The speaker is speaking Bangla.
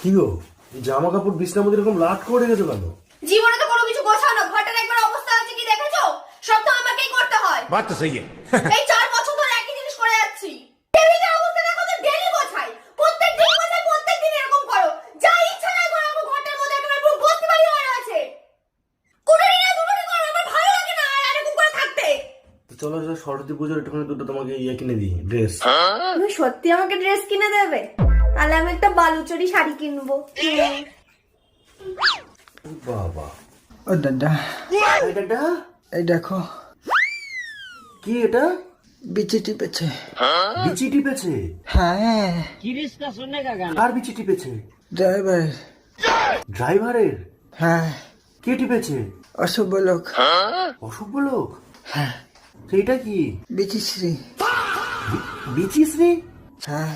কি গো, জামা কাপড় বিছনার মধ্যে এরকম লাট করে রেখেছো কেন? জীবনে তো কোনো কিছু গোছাও না, ঘরটার একবার অবস্থা আছে কি দেখেছো? সব তো আমাকেই করতে হয়। बात तो सही है। এই 4 বছর ধরে একই জিনিস করে যাচ্ছি। টেবিলের অবস্থা দেখো তো, ডেইলি গোছাই, প্রত্যেকদিন গোছাই, প্রত্যেকদিন এরকম করো। যা ইচ্ছা তাই করো, আমার ঘরটার মধ্যে একেবারে পুরো বস্তি বাড়ি হয়ে আছে। কোনটাই না দুটোই করো, আমার ভালো লাগে না আর এরকম করে থাকতে। তো চলো সরস্বতী পুজোর একটুখানি দুটো তোমাকে ইয়ে কিনে দিই, ড্রেস। তুমি সত্যি আমাকে ড্রেস কিনে দেবে? তাহলে আমি একটা বালুচরি শাড়ি কিনবো। বাবা, ও দাদা, এটা এই দেখো কি? এটা বিচি টিপেছে। বিচি টিপেছে? হ্যাঁ, কার বিচি টিপেছে? ড্রাইভার। ড্রাইভারের? হ্যাঁ, কে টিপেছে? অশুভ লোক। অসভ্য লোক? হ্যাঁ, সেইটা কি? বিচিশ্রী। বিচিশ্রী? হ্যাঁ,